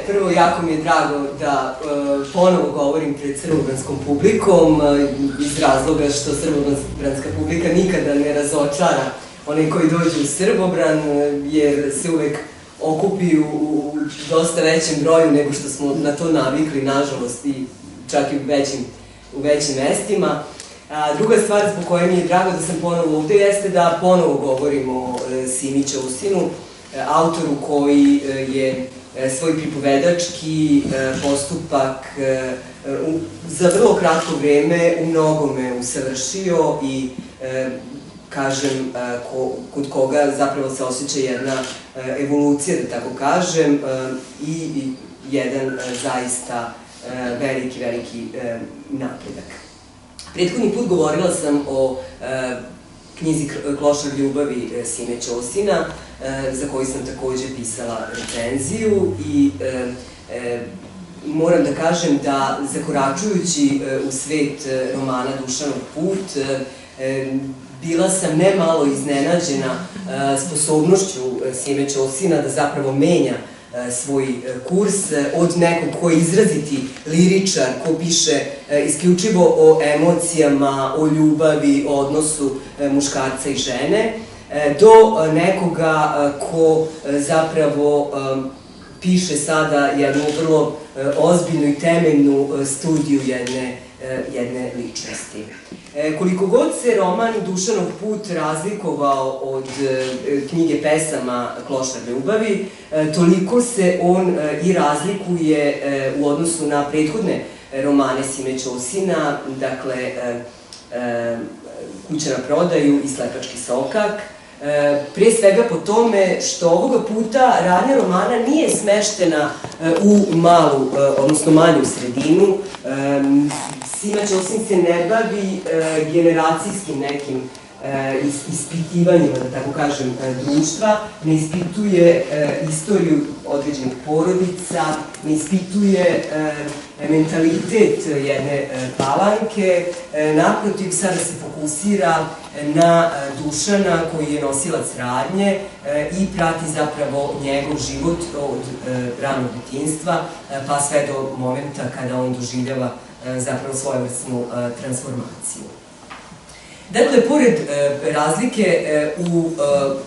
prvo jako mi je drago da ponovo govorim pred srbobranskom publikom iz razloga što srbobranska publika nikada ne razočara one koji dođu u Srbobran, jer se uvek okupi u dosta većem broju nego što smo na to navikli, nažalost, i čak i u većim mestima. Druga stvar zbog koje mi je drago da sam ponovo ovde jeste da ponovo govorimo o Simi Ćosinu, autoru koji je svoj pripovedački postupak za vrlo kratko vreme u mnogome usavršio i, kažem, kod koga zapravo se osjeća jedna evolucija, da tako kažem, i jedan zaista veliki napredak. Prethodni put govorila sam o knjizi Klošar ljubavi Sime Ćosina, za koju sam takođe pisala recenziju i moram da kažem da, zakoračujući u svet romana Dušanov put, bila sam ne malo iznenađena sposobnošću Sime Ćosina da zapravo menja svoj kurs od nekog ko je izraziti liričar, ko piše isključivo o emocijama, o ljubavi, o odnosu muškarca i žene, do nekoga ko zapravo piše sada jednu vrlo ozbiljnu i temeljnu studiju jedne ličnosti. Koliko god se roman Dušanov put razlikovao od knjige pesama Klošar ljubavi, toliko se on i razlikuje u odnosu na prethodne romane Sime Ćosina, dakle Kuća na prodaju i Slepački sokak. Prije svega po tome što ovoga puta radnja romana nije smeštena u malu, odnosno manju sredinu. Sima Ćosin se ne bavi generacijskim nekim ispitivanjima, da tako kažem, društva, ne ispituje istoriju određenih porodica, ne ispituje mentalitet jedne Palanke, naprotiv sada se fokusira na Dušana koji je nosilac radnje i prati zapravo njegov život od ranog detinjstva pa sve do momenta kada on doživljava zapravo svojevrsnu transformaciju. Dakle, pored razlike u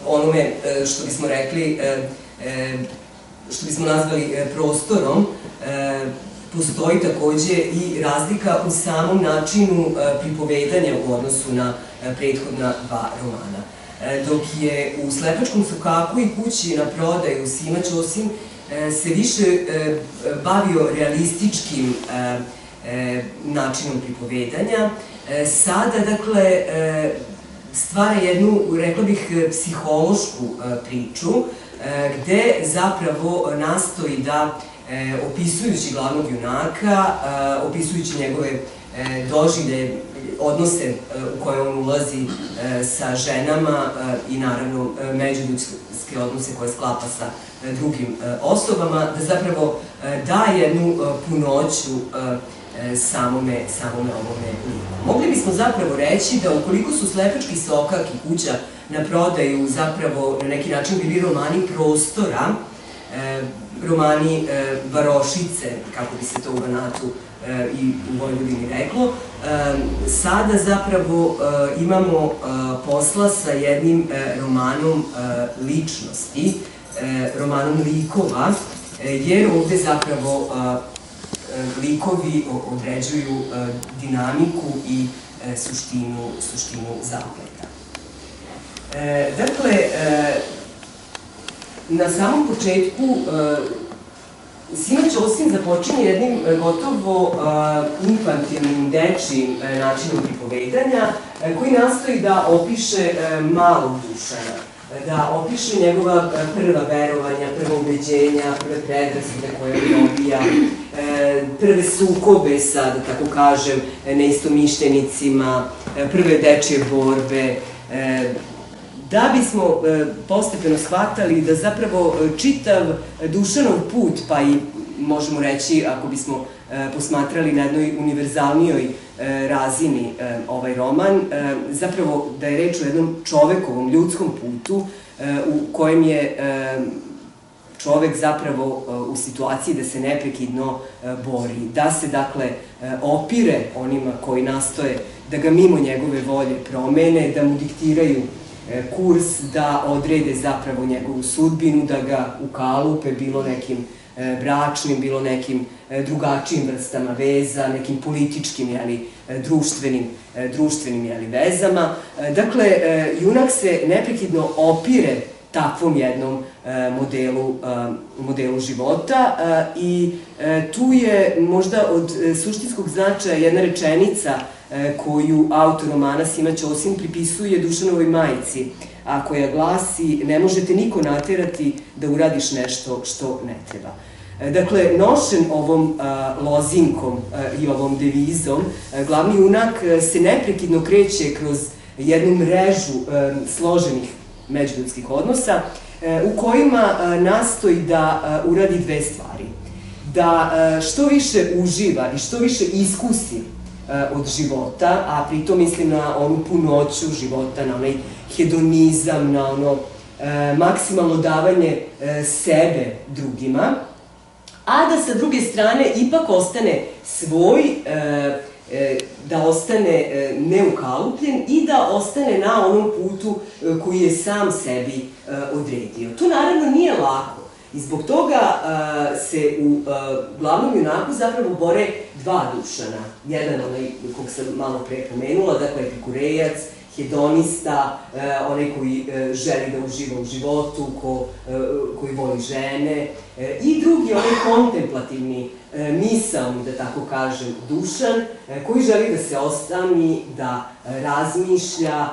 onome što bismo rekli, što bismo nazvali prostorom, postoji takođe i razlika u samom načinu pripovedanja u odnosu na prethodna dva romana. Dok je u Slepačkom sokaku i Kući na prodaju Sima Ćosin se više bavio realističkim načinom pripovedanja, sada, dakle, stvara jednu, rekla bih, psihološku priču, gde zapravo nastoji da, opisujući glavnog junaka, opisujući njegove doživlje, odnose u koje on ulazi sa ženama i naravno međuljudske odnose koje sklapa sa drugim osobama, da zapravo da jednu punoću samome ovome liku. Mogli bismo zapravo reći da ukoliko su Slepački sokak i Kuća na prodaju zapravo na neki način bili romani prostora, romani varošice, kako bi se to u Banatu i u Vojvodini reklo, sada zapravo imamo posla sa jednim romanom ličnosti, romanom likova, jer ovde zapravo likovi određuju dinamiku i suštinu zapleta. Dakle, na samom početku Sima Ćosin započinje jednim gotovo infantilnim, dečijim načinom pripovedanja koji nastoji da opiše malog Dušana, da opiše njegova prva verovanja, prva ubeđenja, prve predrasude koje on dobija, prve sukobe sa, da tako kažem, neistomišljenicima, prve dečije borbe, da bismo postepeno shvatali da zapravo čitav Dušanov put, pa i možemo reći, ako bismo posmatrali na jednoj univerzalnijoj razini ovaj roman, zapravo da je reč o jednom čovekovom, ljudskom putu u kojem je čovek zapravo u situaciji da se neprekidno bori, da se, dakle, opire onima koji nastoje da ga mimo njegove volje promene, da mu diktiraju kurs, da odrede zapravo njegovu sudbinu, da ga ukalupe bilo nekim bračnim, bilo nekim drugačijim vrstama veza, nekim političkim, društvenim vezama. Dakle, junak se neprekidno opire takvom jednom modelu života i tu je možda od suštinskog značaja jedna rečenica koju autor romana Sima Ćosin pripisuje Dušanovoj majci, a koja glasi: ne možete niko naterati da uradiš nešto što ne treba. Dakle, nošen ovom lozinkom i ovom devizom, glavni junak se neprekidno kreće kroz jednu mrežu složenih međuljudskih odnosa u kojima nastoji da uradi dve stvari. Da što više uživa i što više iskusi od života, a pritom mislim na onu punoću života, na onaj hedonizam, na ono maksimalno davanje sebe drugima, a da sa druge strane ipak ostane svoj, da ostane neukalupljen i da ostane na onom putu koji je sam sebi odredio. To naravno nije lako i zbog toga se u glavnom junaku zapravo bore dva Dušana. Jedan, onaj kog sam malo pre pomenula, dakle epikurejac, hedonista, onaj koji želi da uživa u životu, koji voli žene, i drugi, onaj kontemplativni, misaoni, da tako kažem, Dušan, koji želi da se ostani, da razmišlja,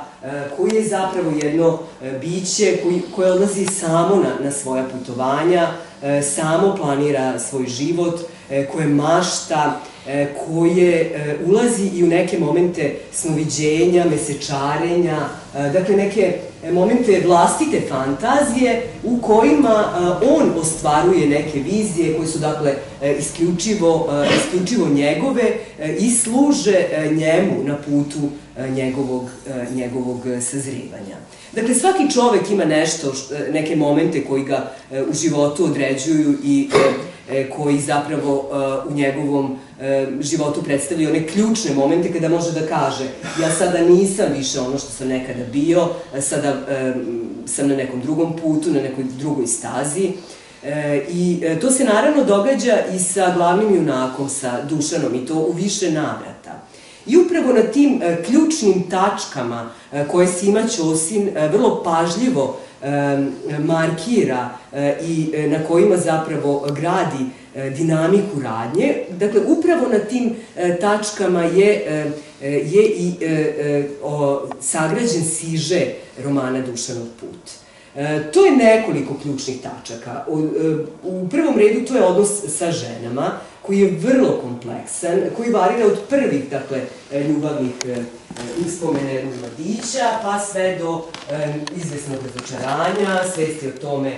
koji je zapravo jedno biće koje odlazi samo na svoja putovanja, samo planira svoj život, koje mašta, koje ulazi i u neke momente snoviđenja, mesečarenja, dakle neke momente vlastite fantazije u kojima on ostvaruje neke vizije koje su, dakle, isključivo njegove i služe njemu na putu njegovog sazrivanja. Dakle, svaki čovek ima neke momente koji ga u životu određuju i koji zapravo u njegovom životu predstavljaju one ključne momente kada može da kaže: ja sada nisam više ono što sam nekada bio, sada sam na nekom drugom putu, na nekoj drugoj stazi. I to se naravno događa i sa glavnim junakom, sa Dušanom, i to u više navrata. I upravo na tim ključnim tačkama koje Sima Ćosin vrlo pažljivo markira i na kojima zapravo gradi dinamiku radnje, dakle, upravo na tim tačkama je i sagrađen siže romana Dušanov put. To je nekoliko ključnih tačaka. U prvom redu to je odnos sa ženama, koji je vrlo kompleksan, koji varira od prvih, dakle, ljubavnih uspomene mladića, pa sve do izvesnog razočaranja, svesti o tome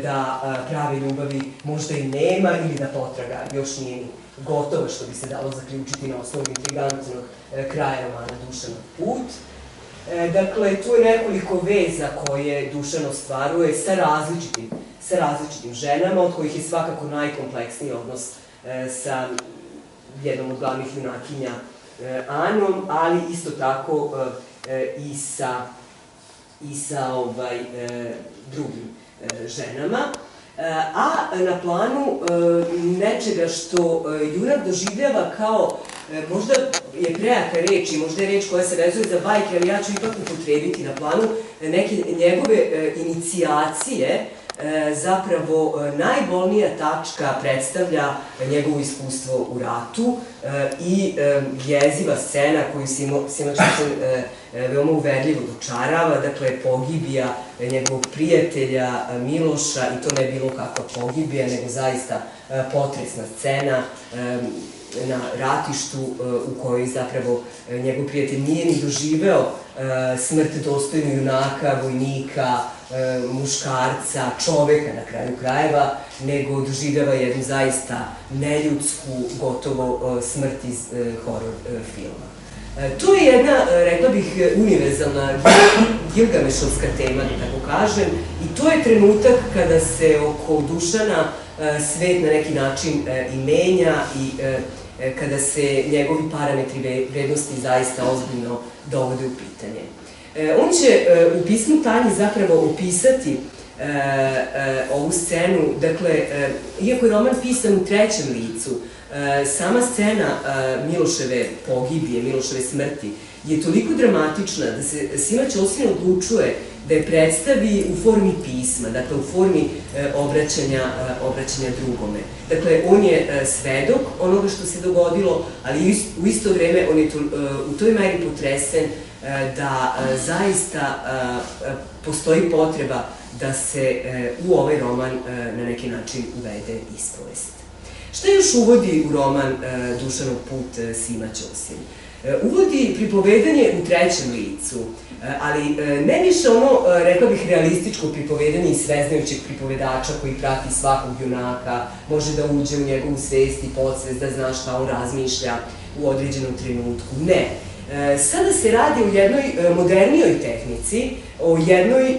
da prave ljubavi možda i nema ili da potraga još nije ni gotova, što bi se dalo zaključiti na osnovu intrigantnog kraja romana Dušanov put. Dakle, tu je nekoliko veza koje Dušan ostvaruje sa različitim ženama, od kojih je svakako najkompleksniji odnos sa jednom od glavnih junakinja, Anom, ali isto tako i sa drugim ženama. A na planu nečega što junak doživljava kao, možda je prejaka reč i možda je reč koja se vezuje za bajke, ali ja ću ipak upotrebiti na planu neke njegove inicijacije, zapravo najbolnija tačka predstavlja njegovo iskustvo u ratu i jeziva scena koju Sima Ćosin veoma uverljivo dočarava, dakle pogibija njegovog prijatelja Miloša, i to ne bilo kakva pogibija, nego zaista potresna scena na ratištu u kojoj zapravo njegov prijatelj nije ni doživeo smrt dostojnu junaka, vojnika, muškarca, čoveka na kraju krajeva, nego doživljava jednu zaista neljudsku, gotovo smrt iz horor filma. To je jedna, rekla bih, univerzalna gilgamešovska tema, da tako kažem, i To je trenutak kada se oko Dušana svet na neki način i menja i kada se njegovi parametri vrednosti zaista ozbiljno dovode u pitanje. On će u pismu Tanji zapravo opisati ovu scenu, dakle, iako je roman pisan u trećem licu, sama scena Miloševe pogibije, Miloševe smrti je toliko dramatična da se Sima Ćosin odlučuje da je predstavi u formi pisma, dakle u formi obraćanja drugome. Dakle, on je svedok onoga što se dogodilo, ali u isto vreme on je u toj meri potresen da zaista postoji potreba da se u ovaj roman na neki način uvede ispovest. Šta još uvodi u roman Dušanov put Sima Ćosin? Uvodi pripovedanje u trećem licu, ali ne više ono, rekla bih, realističko pripovedanje i sveznajućeg pripovedača koji prati svakog junaka, može da uđe u njegovu svest i podsvest, da zna šta on razmišlja u određenom trenutku. Ne. Sada se radi o jednoj modernijoj tehnici, o jednoj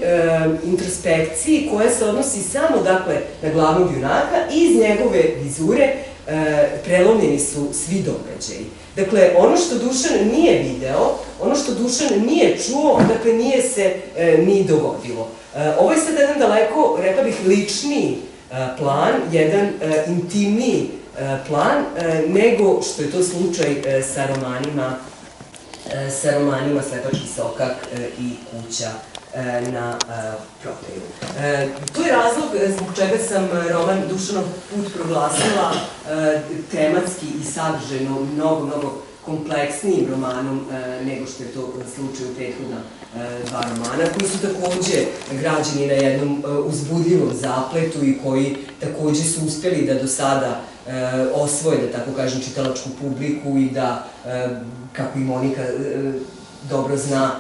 introspekciji koja se odnosi samo, dakle, na glavnog junaka i iz njegove vizure prelomljeni su svi događaji. Dakle, ono što Dušan nije video, ono što Dušan nije čuo, dakle, nije se ni dogodilo. Ovo je sad jedan daleko, rekla bih, ličniji plan, jedan intimniji plan, nego što je to slučaj sa romanima Slepački sokak i Kuća na prodaju. To je razlog zbog čega sam roman Dušanov put proglasila tematski i sadržajno mnogo kompleksnijim romanom nego što je to slučaj u prethodna dva romana, koji su takođe građeni na jednom uzbudljivom zapletu i koji takođe su uspeli da do sada osvoje, da tako kažem, čitalačku publiku i da, kako i Monika dobro zna,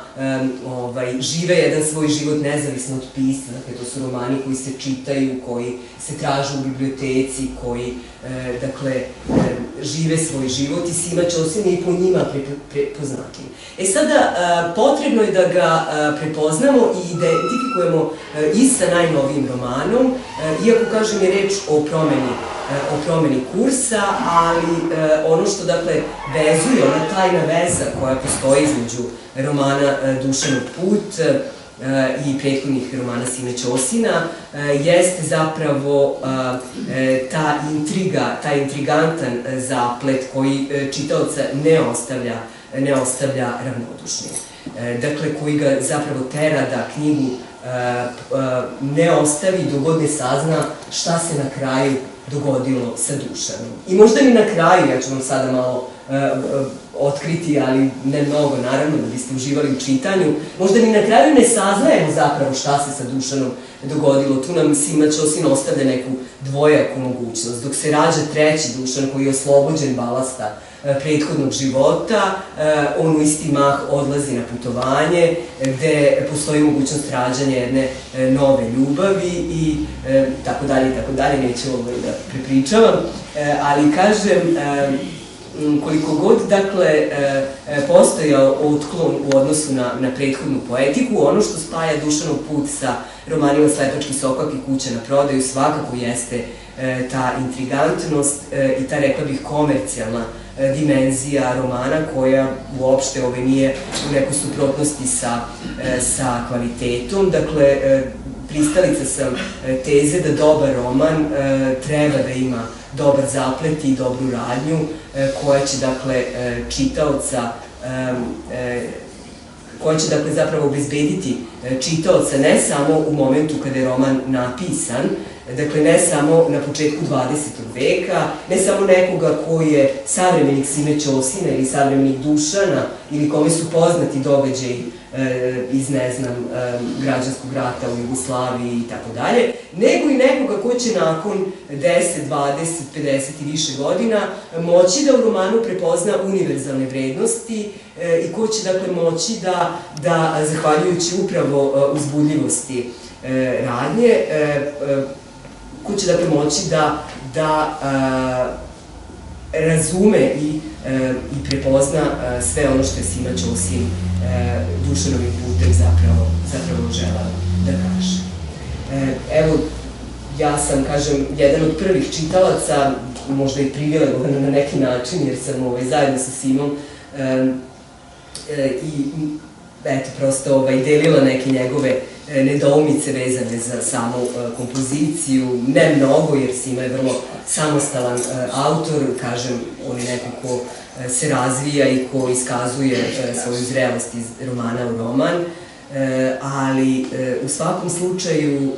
žive jedan svoj život nezavisno od pisca. Dakle, to su romani koji se čitaju, koji se traže u biblioteci, koji, dakle, žive svoj život i Sima Ćosin je i po njima prepoznatljiv. Sada, potrebno je da ga prepoznamo i identifikujemo i sa najnovijim romanom, iako, kažem, je reč o promeni kursa, ali ono što, dakle, vezuje, ona tajna veza koja postoji između romana Dušanov put i prethodnih romana Sime Ćosina, jeste zapravo ta intriga, taj intrigantan zaplet koji čitaoca ne ostavlja ravnodušnim. Dakle, koji ga zapravo tera da knjigu ne ostavi dok god ne sazna šta se na kraju dogodilo sa Dušanom. I možda ni na kraju, ja ću vam sada malo otkriti, ali ne mnogo, naravno, da biste uživali u čitanju, možda ni na kraju ne saznajemo zapravo šta se sa Dušanom dogodilo. Tu nam Sima Ćosin ostavlja neku dvojaku mogućnost. Dok se rađa treći Dušan koji je oslobođen balasta prethodnog života, on u isti mah odlazi na putovanje gde postoji mogućnost rađanja jedne nove ljubavi i tako dalje, neću da prepričavam, ali kažem, koliko god, dakle, postojao otklon u odnosu na prethodnu poetiku, ono što spaja Dušanov put sa romanima Slepački sokak i Kuća na prodaju svakako jeste ta intrigantnost i ta, rekla bih, komercijalna dimenzija romana koja uopšte nije u nekoj suprotnosti sa kvalitetom. Dakle, pristalica sam teze da dobar roman treba da ima dobar zaplet i dobru radnju koja će, dakle, čitaoca, koja će, dakle, zapravo obezbediti čitaoca ne samo u momentu kada je roman napisan, dakle, ne samo na početku 20. veka, ne samo nekoga koji je savremenik Sime Ćosina ili savremenik Dušana ili kome su poznati događaji iz, ne znam, građanskog rata u Jugoslaviji i tako dalje, nego i nekoga ko će nakon 10, 20, 50 i više godina moći da u romanu prepozna univerzalne vrednosti i ko će, dakle, moći da zahvaljujući upravo uzbudljivosti radnje, ko će, dakle, moći da razume i prepozna sve ono što je Sima Ćosin Dušanovim putem zapravo želeo da kaže. Evo, ja sam, kažem, jedan od prvih čitalaca, možda i privilegovan na neki način, jer sam zajedno sa Simom i eto, prosto delila neke njegove nedoumice vezane za samu kompoziciju, ne mnogo, jer Sima je vrlo samostalan autor, kažem, on je neko ko se razvija i ko iskazuje svoju zrelost iz romana u roman, ali u svakom slučaju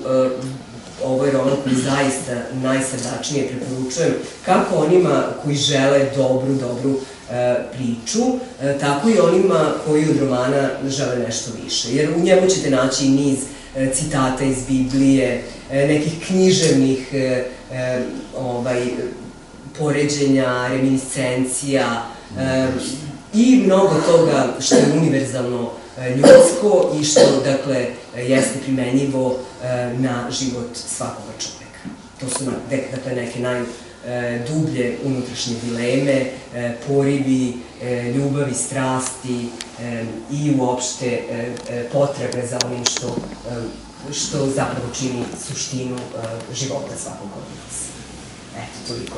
ovo je roman koji zaista najsrdačnije preporučujem kako onima koji žele dobru priču, tako i onima koji od romana žele nešto više. Jer u njemu ćete naći niz citata iz Biblije, nekih književnih poređenja, reminiscencija i mnogo toga što je univerzalno ljudsko i što, dakle, jeste primenjivo na život svakoga čoveka. To su, dakle, neke najdublje unutrašnje dileme, porivi, ljubavi, strasti i uopšte potrebe za onim što zapravo čini suštinu života svakog od nas. Eto, toliko.